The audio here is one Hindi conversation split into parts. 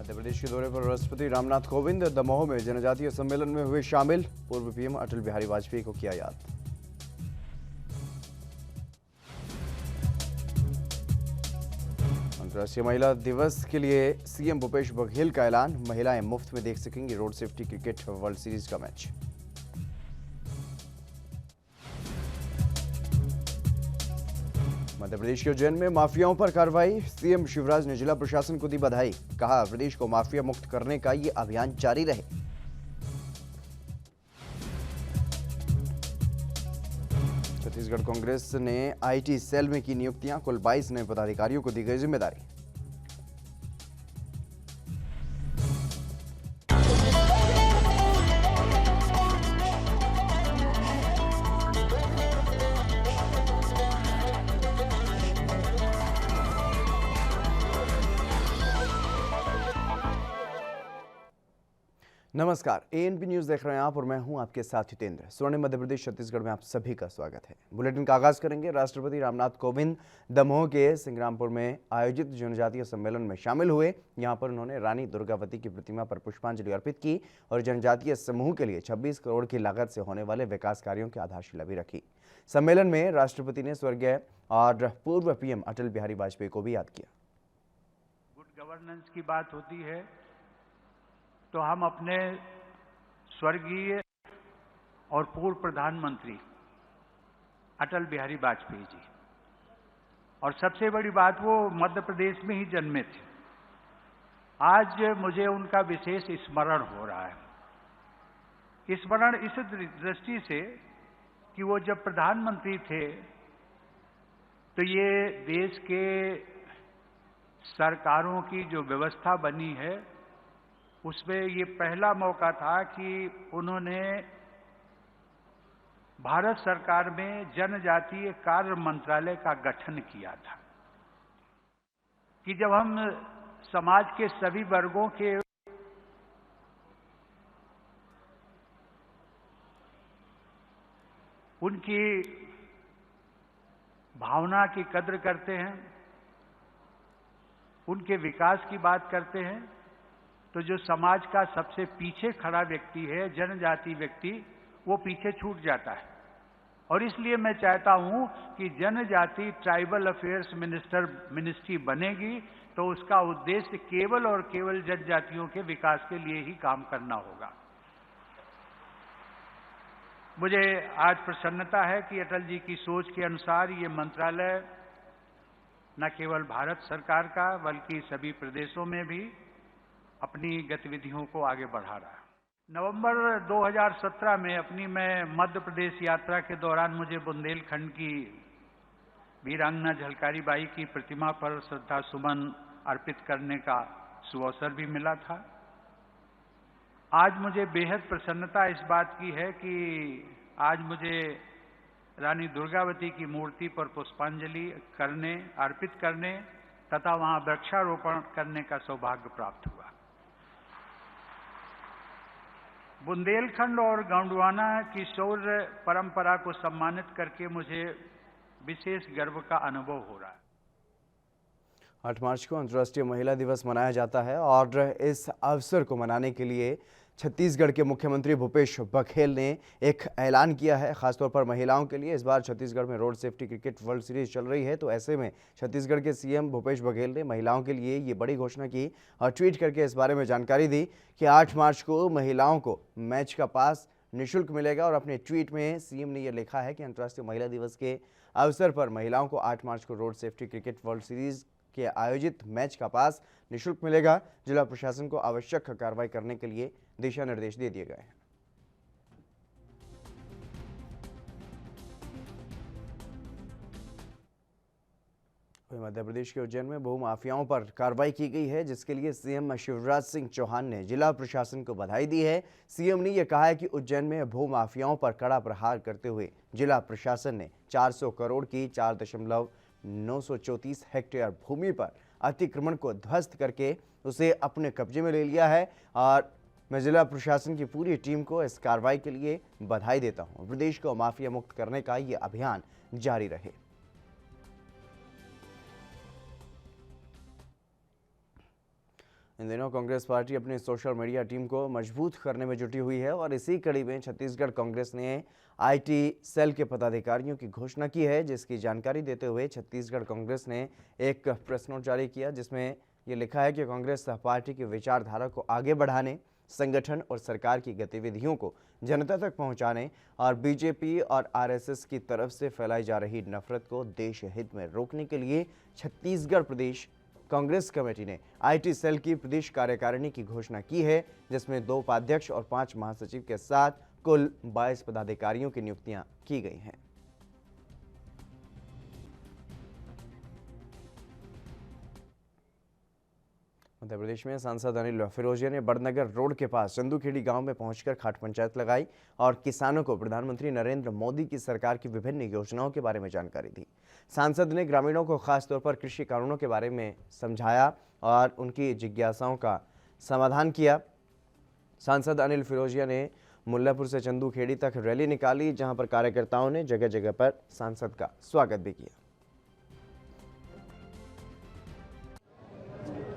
मध्य प्रदेश के दौरे पर राष्ट्रपति रामनाथ कोविंद दमोह में जनजातीय सम्मेलन में हुए शामिल। पूर्व पीएम अटल बिहारी वाजपेयी को किया याद। अंतर्राष्ट्रीय महिला दिवस के लिए सीएम भूपेश बघेल का ऐलान। महिलाएं मुफ्त में देख सकेंगी road safety cricket world series का मैच। मध्य प्रदेश के उज्जैन में माफियाओं पर कार्रवाई। सीएम शिवराज ने जिला प्रशासन को दी बधाई। कहा, प्रदेश को माफिया मुक्त करने का ये अभियान जारी रहे। छत्तीसगढ़ कांग्रेस ने आईटी सेल में की नियुक्तियां। कुल 22 नए पदाधिकारियों को दी गई जिम्मेदारी। नमस्कार, एएनपी न्यूज देख रहे हैं आप और मैं हूं आपके साथ हितेंद्र। स्वर्णिम मध्य प्रदेश छत्तीसगढ़ में आप सभी का स्वागत है। बुलेटिन का आगाज करेंगे। राष्ट्रपति रामनाथ कोविंद दमोह के सिंग्रामपुर में आयोजित जनजातीय सम्मेलन में शामिल हुए। यहां पर उन्होंने रानी दुर्गावती की प्रतिमा पर पुष्पांजलि अर्पित की और जनजातीय समूह के लिए 26 करोड़ की लागत से होने वाले विकास कार्यों की आधारशिला भी रखी। सम्मेलन में राष्ट्रपति ने स्वर्गीय और पूर्व पीएम अटल बिहारी वाजपेयी को भी याद किया। गुड गवर्नेंस की बात होती है तो हम अपने स्वर्गीय और पूर्व प्रधानमंत्री अटल बिहारी वाजपेयी जी, और सबसे बड़ी बात, वो मध्य प्रदेश में ही जन्मे थे। आज मुझे उनका विशेष स्मरण हो रहा है। स्मरण इस दृष्टि से कि वो जब प्रधानमंत्री थे तो ये देश के सरकारों की जो व्यवस्था बनी है उसमें ये पहला मौका था कि उन्होंने भारत सरकार में जनजातीय कार्य मंत्रालय का गठन किया था कि जब हम समाज के सभी वर्गों के उनकी भावना की कद्र करते हैं, उनके विकास की बात करते हैं, तो जो समाज का सबसे पीछे खड़ा व्यक्ति है, जनजाति व्यक्ति, वो पीछे छूट जाता है। और इसलिए मैं चाहता हूं कि जनजाति ट्राइबल अफेयर्स मिनिस्ट्री बनेगी तो उसका उद्देश्य केवल और केवल जनजातियों के विकास के लिए ही काम करना होगा। मुझे आज प्रसन्नता है कि अटल जी की सोच के अनुसार ये मंत्रालय न केवल भारत सरकार का बल्कि सभी प्रदेशों में भी अपनी गतिविधियों को आगे बढ़ा रहा है। नवंबर 2017 में अपनी मैं मध्य प्रदेश यात्रा के दौरान मुझे बुंदेलखंड की वीरांगना झलकारी बाई की प्रतिमा पर श्रद्धा सुमन अर्पित करने का सुअवसर भी मिला था। आज मुझे बेहद प्रसन्नता इस बात की है कि आज मुझे रानी दुर्गावती की मूर्ति पर पुष्पांजलि अर्पित करने तथा वहां वृक्षारोपण करने का सौभाग्य प्राप्त हुआ। बुंदेलखंड और गोंडवाना की शौर्य परंपरा को सम्मानित करके मुझे विशेष गर्व का अनुभव हो रहा है। 8 मार्च को अंतर्राष्ट्रीय महिला दिवस मनाया जाता है और इस अवसर को मनाने के लिए छत्तीसगढ़ के मुख्यमंत्री भूपेश बघेल ने एक ऐलान किया है, खासतौर पर महिलाओं के लिए। इस बार छत्तीसगढ़ में road safety cricket world series चल रही है, तो ऐसे में छत्तीसगढ़ के सीएम भूपेश बघेल ने महिलाओं के लिए ये बड़ी घोषणा की और ट्वीट करके इस बारे में जानकारी दी कि 8 मार्च को महिलाओं को मैच का पास निःशुल्क मिलेगा। और अपने ट्वीट में सीएम ने यह लिखा है कि अंतर्राष्ट्रीय महिला दिवस के अवसर पर महिलाओं को 8 मार्च को road safety cricket world series के आयोजित मैच का पास निःशुल्क मिलेगा। जिला प्रशासन को आवश्यक कार्रवाई करने के लिए दिशा निर्देश दे दिए गए हैं। मध्य प्रदेश के उज्जैन में भूमाफियाओं पर कार्रवाई की गई है, जिसके लिए सीएम शिवराज सिंह चौहान ने जिला प्रशासन को बधाई दी है। सीएम ने यह कहा है कि उज्जैन में भूमाफियाओं पर कड़ा प्रहार करते हुए जिला प्रशासन ने 400 करोड़ की 4.934 हेक्टेयर भूमि पर अतिक्रमण को ध्वस्त करके उसे अपने कब्जे में ले लिया है। और मैं जिला प्रशासन की पूरी टीम को इस कार्रवाई के लिए बधाई देता हूं। प्रदेश को माफिया मुक्त करने का ये अभियान जारी रहे। इन दिनों कांग्रेस पार्टी अपनी सोशल मीडिया टीम को मजबूत करने में जुटी हुई है और इसी कड़ी में छत्तीसगढ़ कांग्रेस ने आईटी सेल के पदाधिकारियों की घोषणा की है, जिसकी जानकारी देते हुए छत्तीसगढ़ कांग्रेस ने एक प्रेस नोट जारी किया, जिसमें ये लिखा है कि कांग्रेस पार्टी की विचारधारा को आगे बढ़ाने, संगठन और सरकार की गतिविधियों को जनता तक पहुंचाने और बीजेपी और आरएसएस की तरफ से फैलाई जा रही नफरत को देश हित में रोकने के लिए छत्तीसगढ़ प्रदेश कांग्रेस कमेटी ने आईटी सेल की प्रदेश कार्यकारिणी की घोषणा की है, जिसमें 2 उपाध्यक्ष और 5 महासचिव के साथ कुल 22 पदाधिकारियों की नियुक्तियां की गई हैं। मध्य प्रदेश में सांसद अनिल फिरोजिया ने बड़नगर रोड के पास चंदूखेड़ी गांव में पहुंचकर खाट पंचायत लगाई और किसानों को प्रधानमंत्री नरेंद्र मोदी की सरकार की विभिन्न योजनाओं के बारे में जानकारी दी। सांसद ने ग्रामीणों को खासतौर पर कृषि कानूनों के बारे में समझाया और उनकी जिज्ञासाओं का समाधान किया। सांसद अनिल फिरोजिया ने मुल्लापुर से चंदूखेड़ी तक रैली निकाली, जहां पर कार्यकर्ताओं ने जगह जगह पर सांसद का स्वागत भी किया।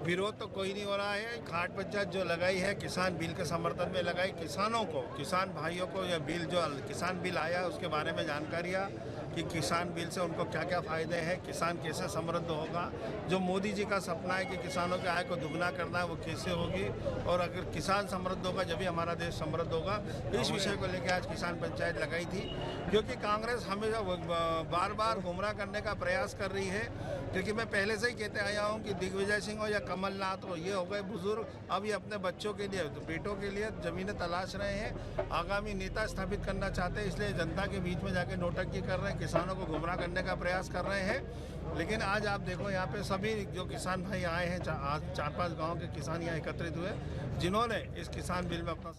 विरोध तो कोई नहीं हो रहा है। खाट पंचायत जो लगाई है किसान बिल के समर्थन में लगाई, किसानों को, किसान भाइयों को यह बिल जो किसान बिल आया है उसके बारे में जानकारियाँ कि किसान बिल से उनको क्या क्या फ़ायदे हैं, किसान कैसे समृद्ध होगा, जो मोदी जी का सपना है कि किसानों के आय को दुगना करना है वो कैसे होगी, और अगर किसान समृद्ध होगा जब भी हमारा देश समृद्ध होगा। इस विषय को लेकर आज किसान पंचायत लगाई थी, क्योंकि कांग्रेस हमेशा बार बार गुमराह करने का प्रयास कर रही है। क्योंकि मैं पहले से ही कहते आया हूँ कि दिग्विजय सिंह हो या कमलनाथ हो, ये हो गए बुजुर्ग, अब ये अपने बच्चों के लिए, बेटों के लिए ज़मीनें तलाश रहे हैं, आगामी नेता स्थापित करना चाहते हैं, इसलिए जनता के बीच में जाके नोटंकी कर रहे हैं, किसानों को गुमराह करने का प्रयास कर रहे हैं। लेकिन आज आप देखो यहाँ पे सभी जो किसान भाई आए हैं, आज 4-5 गाँव के किसान यहाँ एकत्रित हुए, जिन्होंने इस किसान बिल में अपना।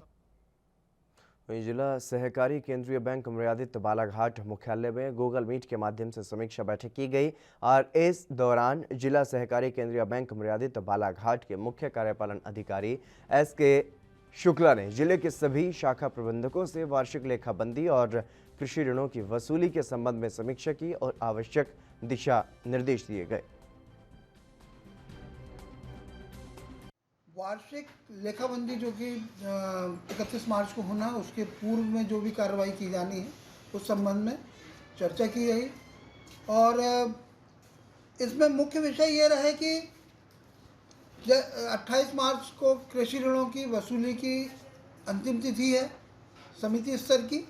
वहीं जिला सहकारी केंद्रीय बैंक मर्यादित बालाघाट मुख्यालय में गूगल मीट के माध्यम से समीक्षा बैठक की गई और इस दौरान जिला सहकारी केंद्रीय बैंक मर्यादित बालाघाट के मुख्य कार्यपालन अधिकारी SK शुक्ला ने जिले के सभी शाखा प्रबंधकों से वार्षिक लेखाबंदी और कृषि ऋणों की वसूली के संबंध में समीक्षा की और आवश्यक दिशा निर्देश दिए गए। वार्षिक लेखाबंदी जो कि 31 मार्च को होना है, उसके पूर्व में जो भी कार्रवाई की जानी है उस संबंध में चर्चा की गई और इसमें मुख्य विषय ये रहे कि 28 मार्च को कृषि ऋणों की वसूली की अंतिम तिथि है समिति स्तर की।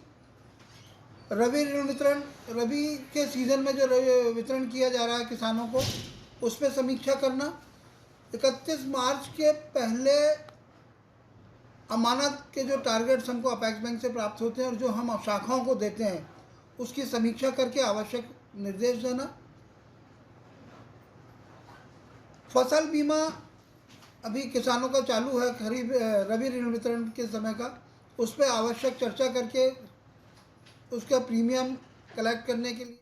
रबी ऋण वितरण, रबी के सीज़न में जो वितरण किया जा रहा है किसानों को, उस पर समीक्षा करना। 31 मार्च के पहले अमानत के जो टारगेट्स हमको अपेक्स बैंक से प्राप्त होते हैं और जो हम शाखाओं को देते हैं उसकी समीक्षा करके आवश्यक निर्देश देना। फसल बीमा अभी किसानों का चालू है, खरीफ रबी ऋण वितरण के समय का, उस पर आवश्यक चर्चा करके उसका प्रीमियम कलेक्ट करने के लिए।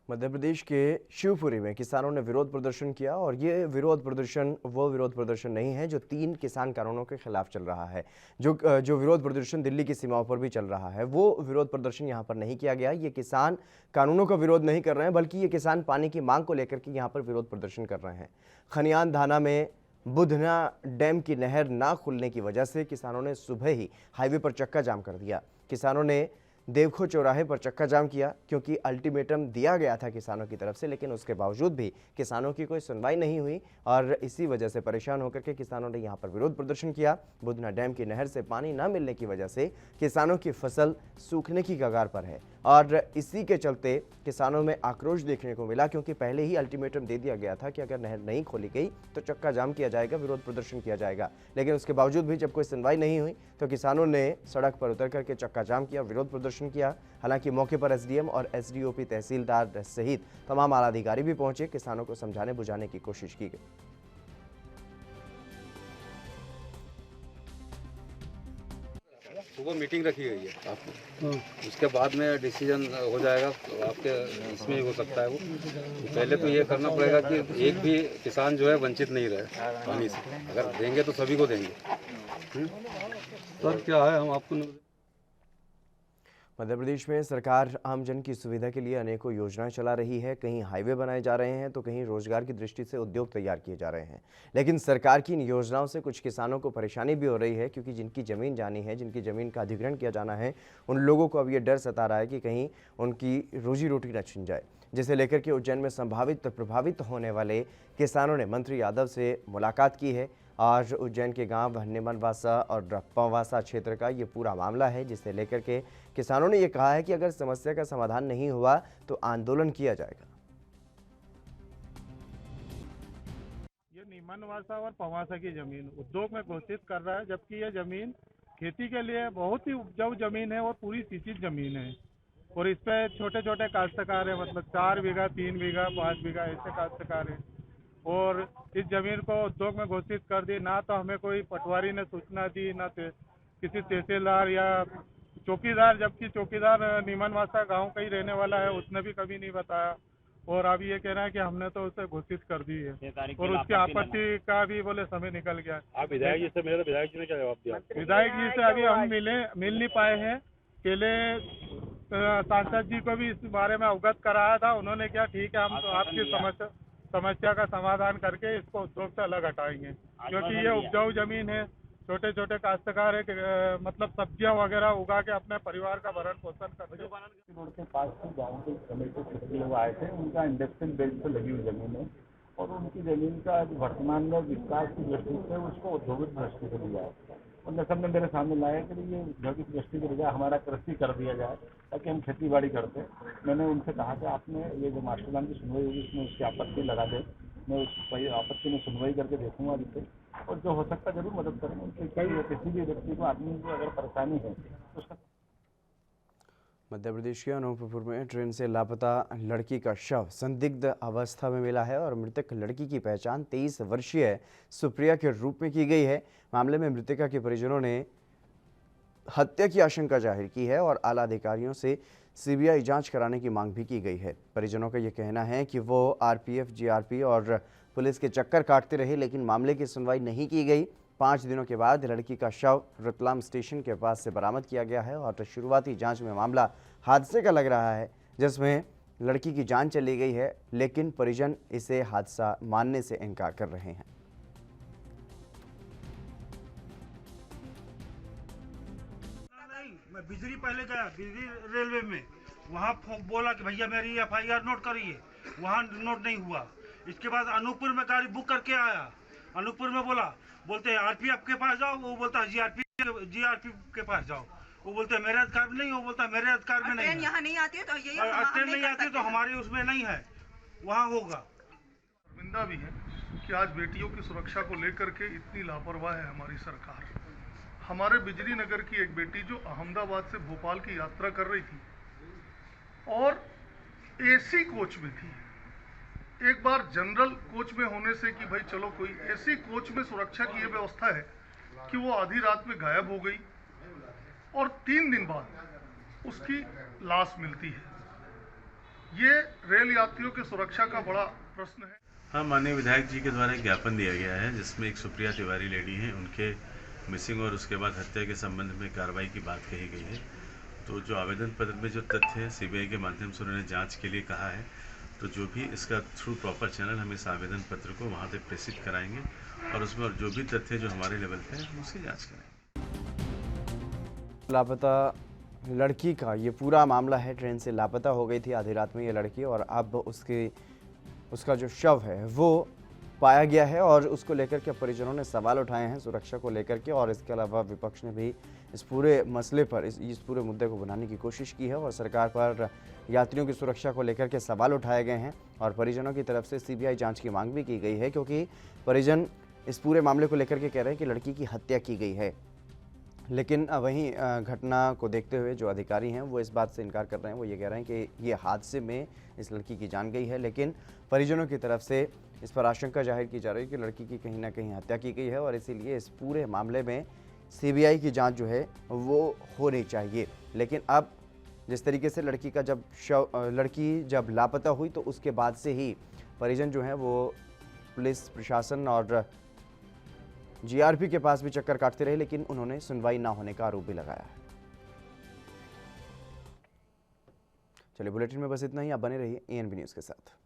मध्य प्रदेश के शिवपुरी में किसानों ने विरोध प्रदर्शन किया और ये विरोध प्रदर्शन वो विरोध प्रदर्शन नहीं है जो 3 किसान कानूनों के खिलाफ चल रहा है। जो विरोध प्रदर्शन दिल्ली की सीमाओं पर भी चल रहा है, वो विरोध प्रदर्शन यहाँ पर नहीं किया गया। ये किसान कानूनों का विरोध नहीं कर रहे हैं, बल्कि ये किसान पानी की मांग को लेकर के यहाँ पर विरोध प्रदर्शन कर रहे हैं। खनियान धाना में बुधना डैम की नहर ना खुलने की वजह से किसानों ने सुबह ही हाईवे पर चक्का जाम कर दिया। किसानों ने देवखो चौराहे पर चक्का जाम किया क्योंकि अल्टीमेटम दिया गया था किसानों की तरफ से, लेकिन उसके बावजूद भी किसानों की कोई सुनवाई नहीं हुई और इसी वजह से परेशान होकर के किसानों ने यहां पर विरोध प्रदर्शन किया। बुधना डैम की नहर से पानी न मिलने की वजह से किसानों की फसल सूखने की कगार पर है और इसी के चलते किसानों में आक्रोश देखने को मिला, क्योंकि पहले ही अल्टीमेटम दे दिया गया था कि अगर नहर नहीं खोली गई तो चक्का जाम किया जाएगा, विरोध प्रदर्शन किया जाएगा। लेकिन उसके बावजूद भी जब कोई सुनवाई नहीं हुई तो किसानों ने सड़क पर उतर करके चक्का जाम किया, विरोध प्रदर्शन किया। हालांकि मौके पर SDM और SDOP तहसीलदार सहित तमाम आला अधिकारी भी पहुंचे, किसानों को समझाने बुझाने की कोशिश की गई। सुबह मीटिंग रखी गई है आपको, उसके बाद में डिसीजन हो जाएगा, तो आपके इसमें ही हो सकता है वो। तो पहले तो ये करना पड़ेगा कि एक भी किसान जो है वंचित नहीं रहे पानी से। अगर देंगे तो सभी को देंगे। सर क्या है, हम आपको मध्य प्रदेश में सरकार आमजन की सुविधा के लिए अनेकों योजनाएं चला रही है। कहीं हाईवे बनाए जा रहे हैं तो कहीं रोजगार की दृष्टि से उद्योग तैयार किए जा रहे हैं। लेकिन सरकार की इन योजनाओं से कुछ किसानों को परेशानी भी हो रही है, क्योंकि जिनकी ज़मीन जानी है, जिनकी ज़मीन का अधिग्रहण किया जाना है, उन लोगों को अब ये डर सता रहा है कि कहीं उनकी रोजी रोटी न छिन जाए, जिसे लेकर के उज्जैन में संभावित प्रभावित होने वाले किसानों ने मंत्री यादव से मुलाकात की है। और उज्जैन के गांव निमनवासा और पवासा क्षेत्र का ये पूरा मामला है, जिसे लेकर के किसानों ने ये कहा है कि अगर समस्या का समाधान नहीं हुआ तो आंदोलन किया जाएगा। ये निमनवासा और पवासा की जमीन उद्योग में घोषित कर रहा है, जबकि ये जमीन खेती के लिए बहुत ही उपजाऊ जमीन है और पूरी सिंचित जमीन है। और इस पे छोटे छोटे काश्तकार है, मतलब 4 बीघा, 3 बीघा, 5 बीघा ऐसे काश्तकार है। और इस जमीन को उद्योग में घोषित कर दी। ना तो हमें कोई पटवारी ने सूचना दी, ना किसी तहसीलदार या चौकीदार, जबकि चौकीदार निमनवासा गांव का ही रहने वाला है, उसने भी कभी नहीं बताया। और अब ये कह रहा है कि हमने तो उसे घोषित कर दी है और उसकी आपत्ति का भी बोले समय निकल गया। आप विधायक जी से मिले तो विधायक जी ने क्या जवाब दिया? विधायक जी से अभी हम मिल नहीं पाए हैं। पहले सांसद जी को भी इस बारे में अवगत कराया था, उन्होंने क्या ठीक है, हम तो आपकी समस्या का समाधान करके इसको उद्योग से अलग हटाएंगे, क्योंकि ये उपजाऊ जमीन है। छोटे छोटे काश्तकार है, मतलब सब्जियां वगैरह उगा के अपने परिवार का भरण पोषण करते हैं। रोड के पास से गाँव के कमेटी के लोग आए थे, उनका इंडस्ट्रियल बेल्ट पे लगी हुई जमीन है और उनकी जमीन का वर्तमान में विकास की दृष्टि से उसको औद्योगिक दृष्टि से लिया है। उनने सबने मेरे सामने लाया कि ये औद्योगिक दृष्टि के बजाय हमारा कृषि कर दिया जाए ताकि हम खेती बाड़ी करते। मैंने उनसे कहा कि आपने ये जो मास्टर प्लान की सुनवाई होगी इसमें उसकी आपत्ति लगा दे, मैं उस आपत्ति में सुनवाई करके देखूंगा जिससे, और जो हो सकता जरूर मदद करेंगे। उनके किसी भी व्यक्ति को, आदमी को अगर परेशानी है तो उसका। मध्य प्रदेश के अनूपपुर में ट्रेन से लापता लड़की का शव संदिग्ध अवस्था में मिला है और मृतक लड़की की पहचान 23 वर्षीय सुप्रिया के रूप में की गई है। मामले में मृतका के परिजनों ने हत्या की आशंका जाहिर की है और आला अधिकारियों से सीबीआई जांच कराने की मांग भी की गई है। परिजनों का यह कहना है कि वो आरपीएफ, जीआरपी और पुलिस के चक्कर काटते रहे, लेकिन मामले की सुनवाई नहीं की गई। 5 दिनों के बाद लड़की का शव रतलाम स्टेशन के पास से बरामद किया गया है और शुरुआती जांच में मामला हादसे का लग रहा है, जिसमें लड़की की जान चली गई है, लेकिन परिजन इसे हादसा मानने से इनकार कर रहे हैं। मैं बिजली पहले गया, बिजली रेलवे में, वहाँ बोला कि भैया मेरी एफआईआर नोट करिए, वहाँ नोट नहीं हुआ। इसके बाद अनूपपुर में गाड़ी बुक करके आया, अनूपपुर में बोलते हैं आरपीएफ के पास जाओ, वो बोलता है जीआरपी के पास जाओ, वो बोलते हैं मेरे अधिकार में नहीं, वो बोलता है मेरे अधिकार में नहीं। ट्रेन यहाँ नहीं आती है तो यही ट्रेन नहीं आती तो हमारे उसमें नहीं है, वहाँ होगा। निंदा भी है कि आज बेटियों की सुरक्षा को लेकर के इतनी लापरवाह है हमारी सरकार। हमारे बिजली नगर की एक बेटी जो अहमदाबाद से भोपाल की यात्रा कर रही थी और एसी कोच में थी, एक बार जनरल कोच में होने से कि भाई चलो कोई एसी कोच में सुरक्षा की ये व्यवस्था है कि वो आधी रात में गायब हो गई और 3 दिन बाद उसकी लाश मिलती है। ये रेल यात्रियों की सुरक्षा का बड़ा प्रश्न है। हाँ, माननीय विधायक जी के द्वारा एक ज्ञापन दिया गया है जिसमें एक सुप्रिया तिवारी लेडी हैं, उनके मिसिंग और उसके बाद हत्या के संबंध में कार्रवाई की बात कही गई है। तो जो आवेदन पत्र में जो तथ्य है सीबीआई के माध्यम से उन्होंने जांच के लिए कहा है, तो जो भी इसका थ्रू प्रॉपर चैनल हम इस आवेदन पत्र को वहाँ तक प्रेषित कराएंगे और उसमें और जो भी तथ्य जो हमारे लेवल पे है हम उसकी जाँच करेंगे। लापता लड़की का ये पूरा मामला है। ट्रेन से लापता हो गई थी आधी रात में ये लड़की और अब उसका जो शव है वो पाया गया है और उसको लेकर के परिजनों ने सवाल उठाए हैं सुरक्षा को लेकर के। और इसके अलावा विपक्ष ने भी इस पूरे मसले पर इस पूरे मुद्दे को बनाने की कोशिश की है और सरकार पर यात्रियों की सुरक्षा को लेकर के सवाल उठाए गए हैं और परिजनों की तरफ से सीबीआई जांच की मांग भी की गई है, क्योंकि परिजन इस पूरे मामले को लेकर के कह रहे हैं कि लड़की की हत्या की गई है। लेकिन वहीं घटना को देखते हुए जो अधिकारी हैं वो इस बात से इनकार कर रहे हैं। वो ये कह रहे हैं कि ये हादसे में इस लड़की की जान गई है, लेकिन परिजनों की तरफ से इस पर आशंका जाहिर की जा रही है कि लड़की की कहीं ना कहीं हत्या की गई है और इसीलिए इस पूरे मामले में सीबीआई की जांच जो है वो होनी चाहिए। लेकिन अब जिस तरीके से लड़की जब लापता हुई तो उसके बाद से ही परिजन जो हैं वो पुलिस प्रशासन और जीआरपी के पास भी चक्कर काटते रहे, लेकिन उन्होंने सुनवाई ना होने का आरोप भी लगाया है। चलिए बुलेटिन में बस इतना ही, आप बने रहिए ANB न्यूज़ के साथ।